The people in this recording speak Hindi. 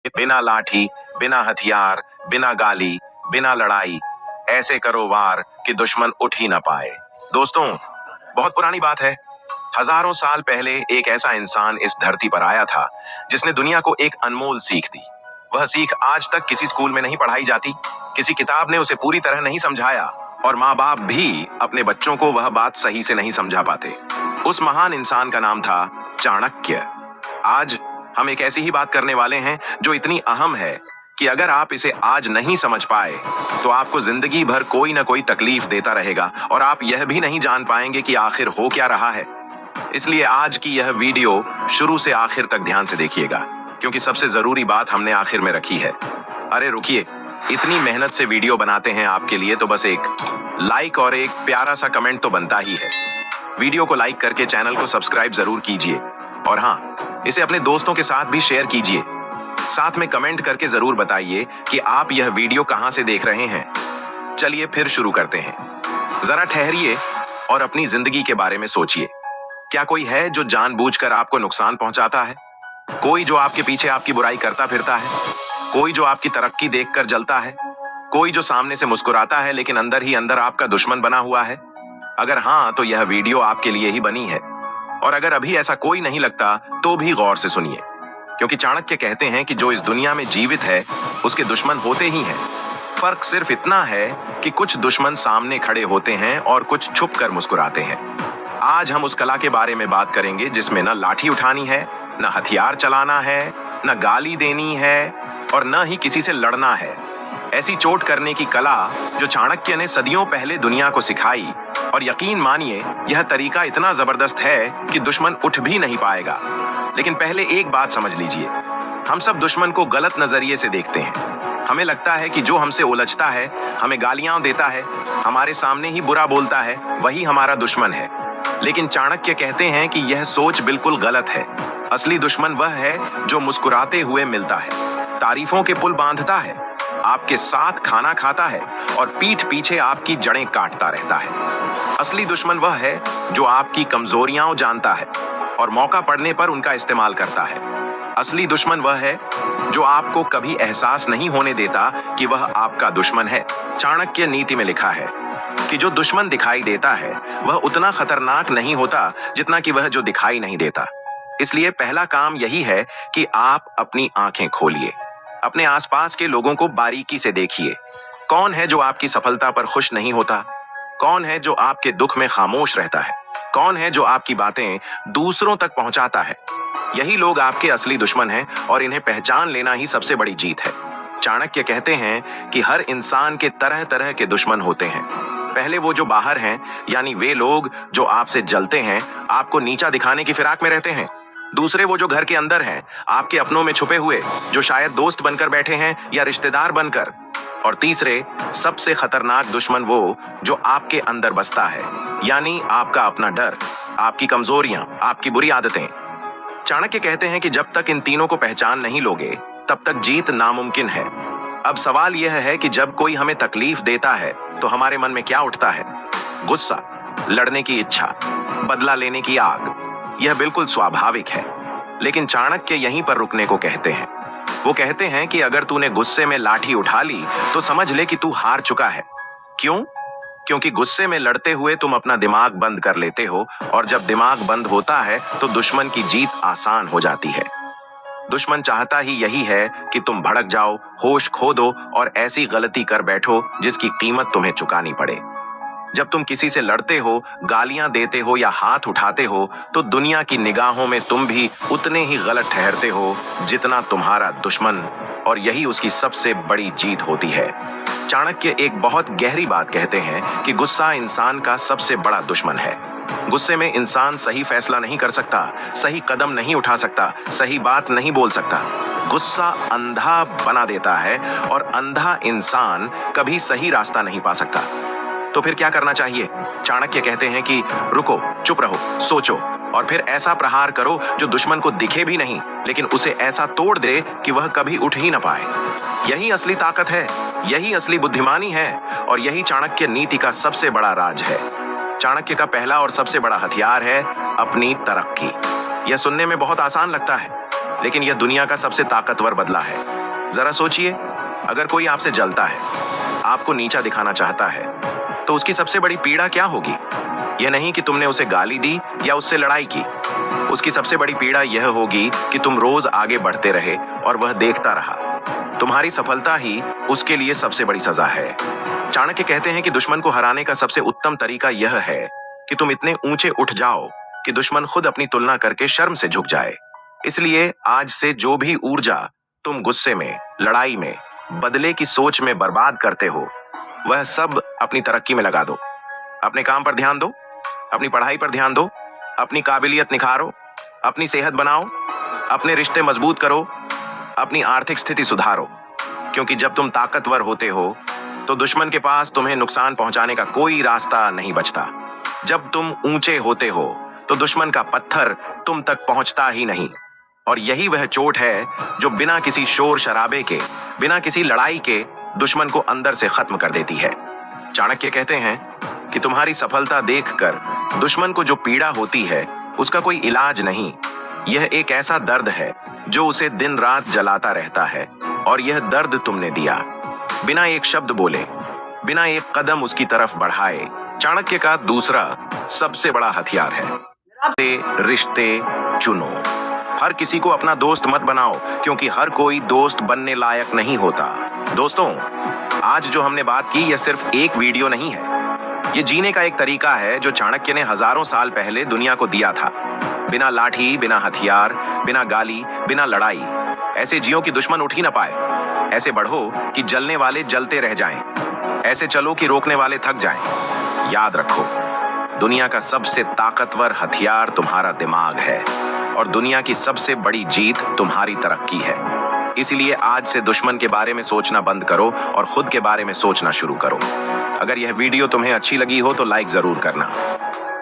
बिना लाठी, बिना हथियार, बिना गाली, बिना लड़ाई, ऐसे करो वार कि दुश्मन उठ ही ना पाए। दोस्तों, बहुत पुरानी बात है। हजारों साल पहले एक ऐसा इंसान इस धरती पर आया था जिसने दुनिया को एक अनमोल सीख दी। वह सीख आज तक किसी स्कूल में नहीं पढ़ाई जाती, किसी किताब ने उसे पूरी तरह नहीं समझाया और माँ बाप भी अपने बच्चों को वह बात सही से नहीं समझा पाते। उस महान इंसान का नाम था चाणक्य। आज हम एक ऐसी ही बात करने वाले हैं जो इतनी अहम है कि अगर आप इसे आज नहीं समझ पाए तो आपको जिंदगी भर कोई ना कोई तकलीफ देता रहेगा और आप यह भी नहीं जान पाएंगे कि आखिर हो क्या रहा है। इसलिए आज की यह वीडियो शुरू से आखिर तक ध्यान से देखिएगा, क्योंकि सबसे जरूरी बात हमने आखिर में रखी है। अरे रुकिए, इतनी मेहनत से वीडियो बनाते हैं आपके लिए तो बस एक लाइक और एक प्यारा सा कमेंट तो बनता ही है। वीडियो को लाइक करके चैनल को सब्सक्राइब जरूर कीजिए और हाँ, इसे अपने दोस्तों के साथ भी शेयर कीजिए। साथ में कमेंट करके जरूर बताइए कि आप यह वीडियो कहां से देख रहे हैं। चलिए फिर शुरू करते हैं। जरा ठहरिए और अपनी जिंदगी के बारे में सोचिए। क्या कोई है जो जानबूझकर आपको नुकसान पहुंचाता है? कोई जो आपके पीछे आपकी बुराई करता फिरता है? कोई जो आपकी तरक्की देखकर जलता है? कोई जो सामने से मुस्कुराता है लेकिन अंदर ही अंदर आपका दुश्मन बना हुआ है? अगर हाँ, तो यह वीडियो आपके लिए ही बनी है। और अगर अभी ऐसा कोई नहीं लगता तो भी गौर से सुनिए, क्योंकि चाणक्य कहते हैं कि जो इस दुनिया में जीवित है उसके दुश्मन होते ही हैं। फर्क सिर्फ इतना है कि कुछ दुश्मन सामने खड़े होते हैं और कुछ छुप कर मुस्कुराते हैं। आज हम उस कला के बारे में बात करेंगे जिसमें न लाठी उठानी है, न हथियार चलाना है, न गाली देनी है और न ही किसी से लड़ना है। ऐसी चोट करने की कला जो चाणक्य ने सदियों पहले दुनिया को सिखाई, और यकीन मानिए यह तरीका इतना जबरदस्त है कि दुश्मन उठ भी नहीं पाएगा। लेकिन पहले एक बात समझ लीजिए, हम सब दुश्मन को गलत नजरिए से देखते हैं। हमें लगता है कि जो हमसे उलझता है, हमें गालियां देता है, हमारे सामने ही बुरा बोलता है, वही हमारा दुश्मन है। लेकिन चाणक्य कहते हैं कि यह सोच बिल्कुल गलत है। असली दुश्मन वह है जो मुस्कुराते हुए मिलता है, तारीफों के पुल बांधता है, आपके साथ खाना खाता है और पीठ पीछे आपकी जड़ें काटता रहता है। असली दुश्मन वह है जो आपकी कमजोरियां जानता है और मौका पड़ने पर उनका इस्तेमाल करता है। असली दुश्मन वह है जो आपको कभी एहसास नहीं होने देता कि वह आपका दुश्मन है। चाणक्य नीति में लिखा है कि जो दुश्मन दिखाई देता है वह उतना खतरनाक नहीं होता जितना कि वह जो दिखाई नहीं देता। इसलिए पहला काम यही है कि आप अपनी आंखें खोलिए, अपने आसपास के लोगों को बारीकी से देखिए। कौन है जो आपकी सफलता पर खुश नहीं होता? कौन है जो आपके दुख में खामोश रहता है? कौन है जो आपकी बातें दूसरों तक पहुंचाता है? यही लोग आपके असली दुश्मन हैं और इन्हें पहचान लेना ही सबसे बड़ी जीत है। चाणक्य कहते हैं कि हर इंसान के तरह तरह के दुश्मन होते हैं। पहले वो जो बाहर हैं, यानी वे लोग जो आपसे जलते हैं, आपको नीचा दिखाने की फिराक में रहते हैं। दूसरे वो जो घर के अंदर हैं, आपके अपनों में छुपे हुए, जो शायद दोस्त बनकर बैठे हैं या रिश्तेदार बनकर। और तीसरे सबसे खतरनाक दुश्मन वो जो आपके अंदर बसता है, यानी आपका अपना डर, आपकी कमजोरियां, आपकी बुरी आदतें। चाणक्य कहते हैं कि जब तक इन तीनों को पहचान नहीं लोगे तब तक जीत नामुमकिन है। अब सवाल यह है कि जब कोई हमें तकलीफ देता है तो हमारे मन में क्या उठता है? गुस्सा, लड़ने की इच्छा, बदला लेने की आग। यह बिल्कुल स्वाभाविक है। लेकिन चाणक्य यहीं पर रुकने को कहते हैं। वो कहते हैं कि अगर तूने गुस्से में लाठी उठा ली तो समझ ले कि तू हार चुका है। क्यों? क्योंकि गुस्से में लड़ते हुए तुम अपना दिमाग बंद कर लेते हो, और जब दिमाग बंद होता है तो दुश्मन की जीत आसान हो जाती है। दुश्मन चाहता ही यही है कि तुम भड़क जाओ, होश खो दो और ऐसी गलती कर बैठो जिसकी कीमत तुम्हें चुकानी पड़े। जब तुम किसी से लड़ते हो, गालियां देते हो या हाथ उठाते हो तो दुनिया की निगाहों में तुम भी उतने ही गलत ठहरते हो जितना तुम्हारा दुश्मन, और यही उसकी सबसे बड़ी जीत होती है। चाणक्य एक बहुत गहरी बात कहते हैं कि गुस्सा इंसान का सबसे बड़ा दुश्मन है। गुस्से में इंसान सही फैसला नहीं कर सकता, सही कदम नहीं उठा सकता, सही बात नहीं बोल सकता। गुस्सा अंधा बना देता है और अंधा इंसान कभी सही रास्ता नहीं पा सकता। तो फिर क्या करना चाहिए? चाणक्य कहते हैं कि रुको, चुप रहो, सोचो और फिर ऐसा प्रहार करो जो दुश्मन को दिखे भी नहीं, लेकिन उसे ऐसा तोड़ दे कि वह कभी उठ ही न पाए। यही असली ताकत है, यही असली बुद्धिमानी है और यही चाणक्य नीति का सबसे बड़ा राज है। चाणक्य का पहला और सबसे बड़ा हथियार है अपनी तरक्की। यह सुनने में बहुत आसान लगता है, लेकिन यह दुनिया का सबसे ताकतवर बदला है। जरा सोचिए, अगर कोई आपसे जलता है, आपको नीचा दिखाना चाहता है, तो उसकी सबसे बड़ी पीड़ा क्या होगी? यह नहीं कि तुमने उसे गाली दी या उससे लड़ाई की। उसकी सबसे बड़ी पीड़ा यह होगी कि तुम रोज आगे बढ़ते रहे और वह देखता रहा। तुम्हारी सफलता ही उसके लिए सबसे बड़ी सजा है। चाणक्य कहते हैं कि दुश्मन को हराने का सबसे उत्तम तरीका यह है कि तुम इतने ऊंचे उठ जाओ कि दुश्मन खुद अपनी तुलना करके शर्म से झुक जाए। इसलिए आज से जो भी ऊर्जा तुम गुस्से में, लड़ाई में, बदले की सोच में बर्बाद करते हो, वह सब अपनी तरक्की में लगा दो। अपने काम पर ध्यान दो, अपनी पढ़ाई पर ध्यान दो, अपनी काबिलियत निखारो, अपनी सेहत बनाओ, अपने रिश्ते मजबूत करो, अपनी आर्थिक स्थिति सुधारो। क्योंकि जब तुम ताकतवर होते हो तो दुश्मन के पास तुम्हें नुकसान पहुंचाने का कोई रास्ता नहीं बचता। जब तुम ऊंचे होते हो तो दुश्मन का पत्थर तुम तक पहुंचता ही नहीं। और यही वह चोट है जो बिना किसी शोर शराबे के, बिना किसी लड़ाई के दुश्मन को अंदर से खत्म कर देती है। चाणक्य कहते हैं कि तुम्हारी सफलता देखकर दुश्मन को जो पीड़ा होती है उसका कोई इलाज नहीं। यह एक ऐसा दर्द है जो उसे दिन रात जलाता रहता है, और यह दर्द तुमने दिया। बिना एक शब्द बोले, बिना एक कदम उसकी तरफ बढ़ाए, चाणक्य का दूसरा सबसे बड़ा हथियार है रिश्ते चुनो। हर किसी को अपना दोस्त मत बनाओ, क्योंकि हर कोई दोस्त बनने लायक नहीं होता। दोस्तों, आज जो हमने बात की यह सिर्फ एक वीडियो नहीं है। ये जीने का एक तरीका है जो चाणक्य ने हजारों साल पहले दुनिया को दिया था। बिना लाठी, बिना हथियार, बिना गाली, बिना लड़ाई। ऐसे जियो कि दुश्मन उठ ही ना पाए। ऐसे बढ़ो कि जलने वाले जलते रह जाएं। ऐसे चलो कि रोकने वाले थक जाएं। याद रखो, दुनिया का सबसे ताकतवर हथियार तुम्हारा दिमाग है, और दुनिया की सबसे बड़ी जीत तुम्हारी तरक्की है। इसलिए आज से दुश्मन के बारे में सोचना बंद करो और खुद के बारे में सोचना शुरू करो। अगर यह वीडियो तुम्हें अच्छी लगी हो तो लाइक जरूर करना।